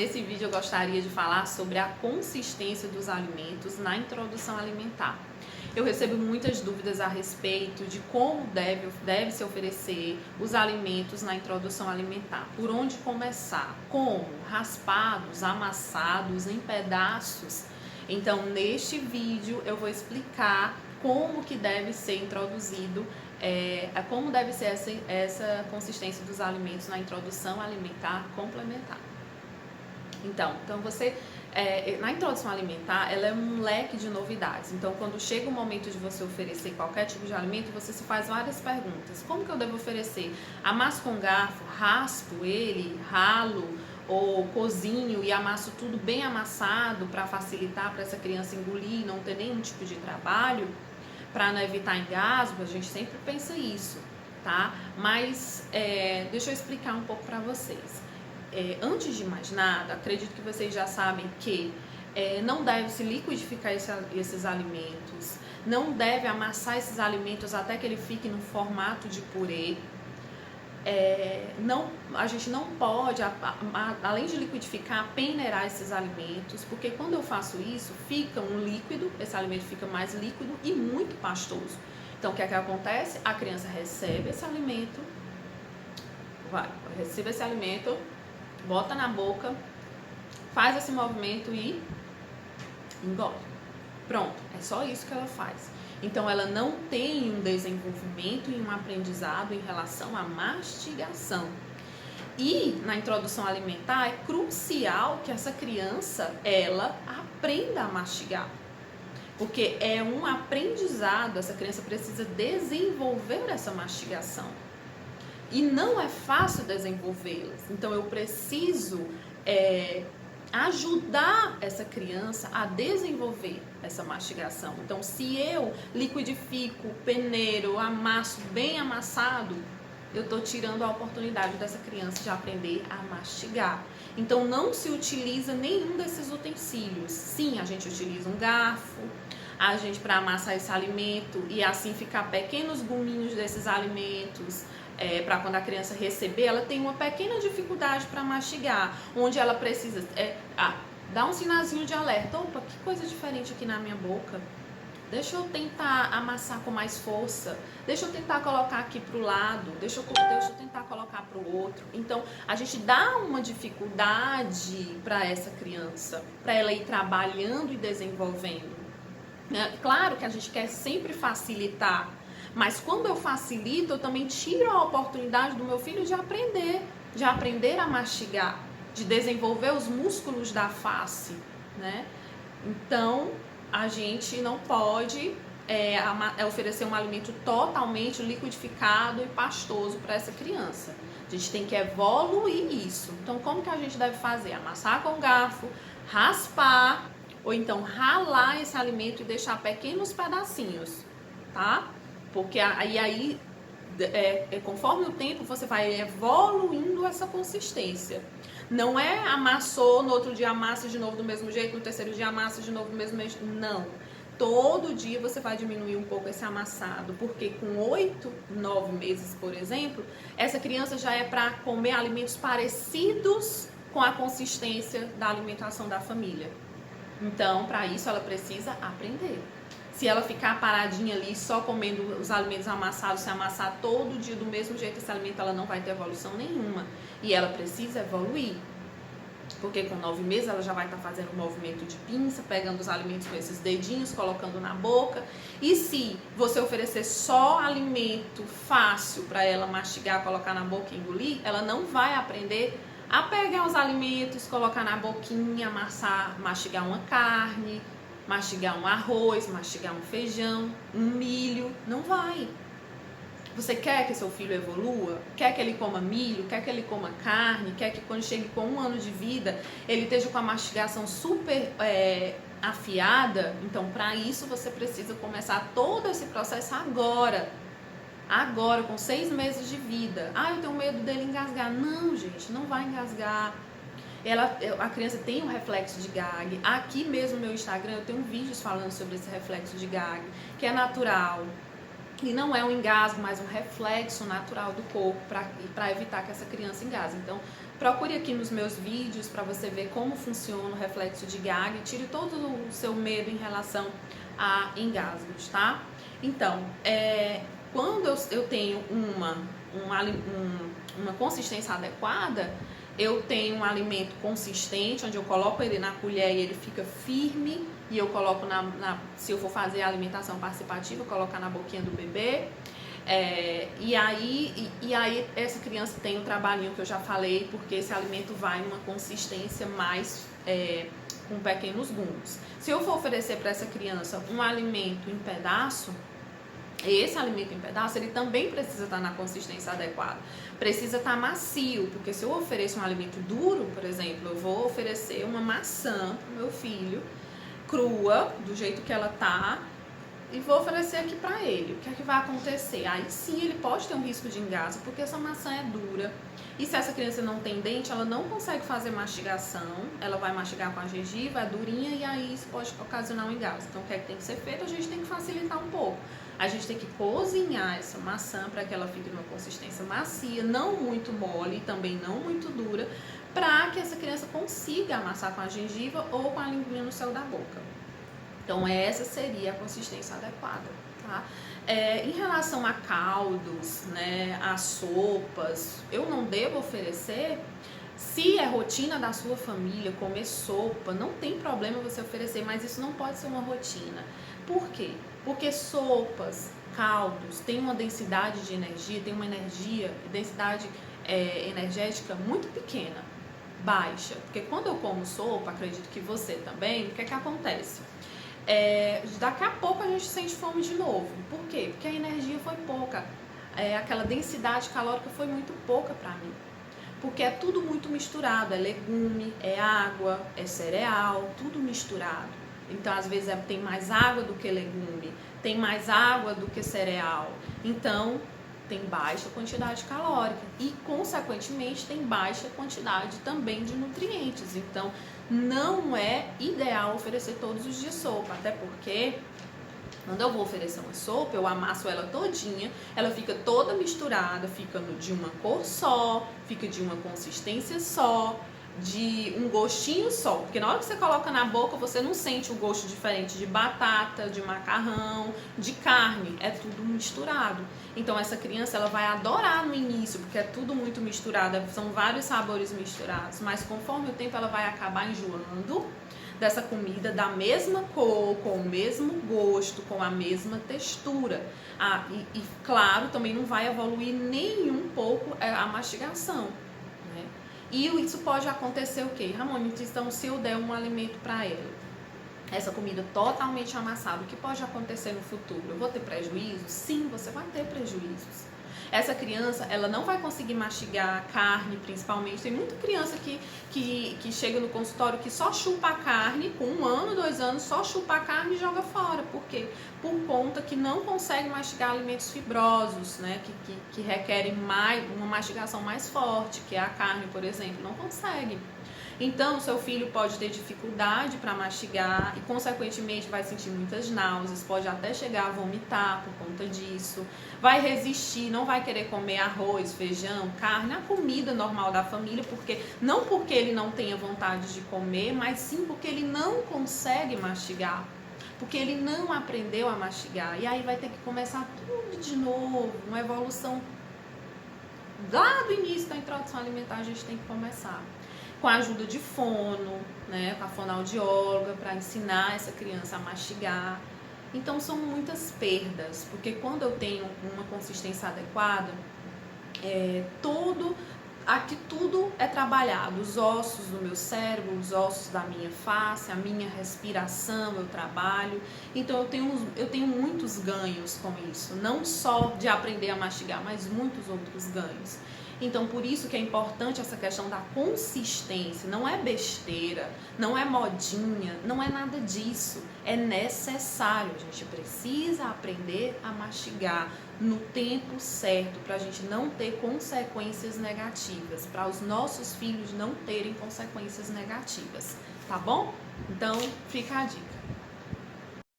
Nesse vídeo eu gostaria de falar sobre a consistência dos alimentos na introdução alimentar. Eu recebo muitas dúvidas a respeito de como deve se oferecer os alimentos na introdução alimentar. Por onde começar? Como? Raspados, amassados, em pedaços? Então, neste vídeo eu vou explicar como que deve ser introduzido, como deve ser essa consistência dos alimentos na introdução alimentar complementar. Então você, na introdução alimentar, ela é um leque de novidades. Então, quando chega o momento de você oferecer qualquer tipo de alimento, você se faz várias perguntas. Como que eu devo oferecer? Amasso com garfo, raspo ele, ralo ou cozinho e amasso tudo bem amassado para facilitar para essa criança engolir e não ter nenhum tipo de trabalho? Para não evitar engasgo, a gente sempre pensa isso, tá? Mas deixa eu explicar um pouco para vocês. Antes de mais nada, acredito que vocês já sabem que não deve se liquidificar esses alimentos, não deve amassar esses alimentos até que ele fique no formato de purê. A gente não pode, além de liquidificar, peneirar esses alimentos, porque quando eu faço isso, fica um líquido, esse alimento fica mais líquido e muito pastoso. Então, o que é que acontece? A criança recebe esse alimento, bota na boca, faz esse movimento e engole. Pronto, é só isso que ela faz. Então, ela não tem um desenvolvimento e um aprendizado em relação à mastigação. E na introdução alimentar é crucial que essa criança, ela aprenda a mastigar. Porque é um aprendizado, essa criança precisa desenvolver essa mastigação. E não é fácil desenvolvê-las. Então, eu preciso ajudar essa criança a desenvolver essa mastigação. Então, se eu liquidifico, peneiro, amasso bem amassado, eu estou tirando a oportunidade dessa criança de aprender a mastigar. Então, não se utiliza nenhum desses utensílios. Sim, a gente utiliza um garfo, para amassar esse alimento e assim ficar pequenos gominhos desses alimentos. Para quando a criança receber, ela tem uma pequena dificuldade para mastigar, onde ela precisa dar um sinalzinho de alerta. Opa, que coisa diferente aqui na minha boca. Deixa eu tentar amassar com mais força. Deixa eu tentar colocar aqui para o lado. Deixa eu tentar colocar para o outro. Então, a gente dá uma dificuldade para essa criança, para ela ir trabalhando e desenvolvendo. Claro que a gente quer sempre facilitar, mas quando eu facilito, eu também tiro a oportunidade do meu filho de aprender a mastigar, de desenvolver os músculos da face, né? Então, a gente não pode oferecer um alimento totalmente liquidificado e pastoso para essa criança. A gente tem que evoluir isso. Então, como que a gente deve fazer? Amassar com garfo, raspar, ou então ralar esse alimento e deixar pequenos pedacinhos, tá? Porque aí conforme o tempo você vai evoluindo essa consistência. Não é amassou, no outro dia amassa de novo do mesmo jeito, no terceiro dia amassa de novo do mesmo jeito. Não. Todo dia você vai diminuir um pouco esse amassado, porque com 8, 9 meses, por exemplo, essa criança já é para comer alimentos parecidos com a consistência da alimentação da família. Então, para isso, ela precisa aprender. Se ela ficar paradinha ali, só comendo os alimentos amassados, se amassar todo dia do mesmo jeito esse alimento, ela não vai ter evolução nenhuma. E ela precisa evoluir. Porque com 9 meses, ela já vai estar fazendo um movimento de pinça, pegando os alimentos com esses dedinhos, colocando na boca. E se você oferecer só alimento fácil para ela mastigar, colocar na boca e engolir, ela não vai aprender a pegar os alimentos, colocar na boquinha, amassar, mastigar uma carne, mastigar um arroz, mastigar um feijão, um milho. Não vai. Você quer que seu filho evolua? Quer que ele coma milho? Quer que ele coma carne? Quer que quando chegue com 1 ano de vida, ele esteja com a mastigação super afiada? Então, para isso, você precisa começar todo esse processo agora. Agora, com 6 meses de vida. Eu tenho medo dele engasgar. Não, gente, não vai engasgar. A criança tem um reflexo de gag. Aqui mesmo no meu Instagram eu tenho vídeos falando sobre esse reflexo de gag, que é natural. E não é um engasgo, mas um reflexo natural do corpo para evitar que essa criança engasgue. Então, procure aqui nos meus vídeos para você ver como funciona o reflexo de gag e tire todo o seu medo em relação a engasgos, tá? Então, quando eu tenho uma consistência adequada, eu tenho um alimento consistente, onde eu coloco ele na colher e ele fica firme, e eu coloco se eu for fazer a alimentação participativa, eu colocar na boquinha do bebê. E aí essa criança tem um trabalhinho que eu já falei, porque esse alimento vai numa consistência mais com pequenos grumos. Se eu for oferecer para essa criança um alimento em pedaço, esse alimento em pedaço, ele também precisa estar na consistência adequada. Precisa estar macio, porque se eu ofereço um alimento duro, por exemplo, eu vou oferecer uma maçã para o meu filho, crua, do jeito que ela tá, e vou oferecer aqui para ele. O que é que vai acontecer? Aí sim ele pode ter um risco de engasgo, porque essa maçã é dura. E se essa criança não tem dente, ela não consegue fazer mastigação, ela vai mastigar com a gengiva, é durinha, e aí isso pode ocasionar um engasgo. Então o que é que tem que ser feito? A gente tem que facilitar um pouco. A gente tem que cozinhar essa maçã para que ela fique numa consistência macia, não muito mole e também não muito dura, para que essa criança consiga amassar com a gengiva ou com a linguinha no céu da boca. Então essa seria a consistência adequada, tá? Em relação a caldos, né, a sopas, eu não devo oferecer. Se é rotina da sua família comer sopa, não tem problema você oferecer, mas isso não pode ser uma rotina. Por quê? Porque sopas, caldos, têm uma densidade de energia, tem uma densidade energética muito pequena, baixa. Porque quando eu como sopa, acredito que você também, o que é que acontece? Daqui a pouco a gente sente fome de novo. Por quê? Porque a energia foi pouca, aquela densidade calórica foi muito pouca para mim. Porque é tudo muito misturado, é legume, é água, é cereal, tudo misturado. Então, às vezes, tem mais água do que legume, tem mais água do que cereal. Então, tem baixa quantidade calórica e, consequentemente, tem baixa quantidade também de nutrientes. Então, não é ideal oferecer todos os dias sopa, até porque quando eu vou oferecer uma sopa, eu amasso ela todinha, ela fica toda misturada, fica de uma cor só, fica de uma consistência só, de um gostinho só, porque na hora que você coloca na boca, você não sente o gosto diferente de batata, de macarrão, de carne, é tudo misturado. Então essa criança, ela vai adorar no início, porque é tudo muito misturado, são vários sabores misturados, mas conforme o tempo ela vai acabar enjoando dessa comida da mesma cor, com o mesmo gosto, com a mesma textura. E claro, também não vai evoluir nem um pouco a mastigação, né? E isso pode acontecer o quê? Ramone, então se eu der um alimento para ela, essa comida totalmente amassada, o que pode acontecer no futuro? Eu vou ter prejuízo? Sim, você vai ter prejuízos. Essa criança, ela não vai conseguir mastigar carne, principalmente. Tem muita criança que chega no consultório que só chupa a carne, com 1 ano, 2 anos, só chupa a carne e joga fora. Por quê? Por conta que não consegue mastigar alimentos fibrosos, né? Que requerem uma mastigação mais forte, que é a carne, por exemplo. Não consegue. Então, seu filho pode ter dificuldade para mastigar e, consequentemente, vai sentir muitas náuseas, pode até chegar a vomitar por conta disso, vai resistir, não vai querer comer arroz, feijão, carne, a comida normal da família, não porque ele não tenha vontade de comer, mas sim porque ele não consegue mastigar, porque ele não aprendeu a mastigar, e aí vai ter que começar tudo de novo, uma evolução lá do início da introdução alimentar. A gente tem que começar com a ajuda de fono, né, com a fonoaudióloga, para ensinar essa criança a mastigar. Então são muitas perdas, porque quando eu tenho uma consistência adequada, aqui tudo é trabalhado, os ossos do meu cérebro, os ossos da minha face, a minha respiração, eu trabalho. Então eu tenho muitos ganhos com isso, não só de aprender a mastigar, mas muitos outros ganhos. Então, por isso que é importante essa questão da consistência. Não é besteira, não é modinha, não é nada disso. É necessário. A gente precisa aprender a mastigar no tempo certo, para a gente não ter consequências negativas, para os nossos filhos não terem consequências negativas, tá bom? Então, fica a dica.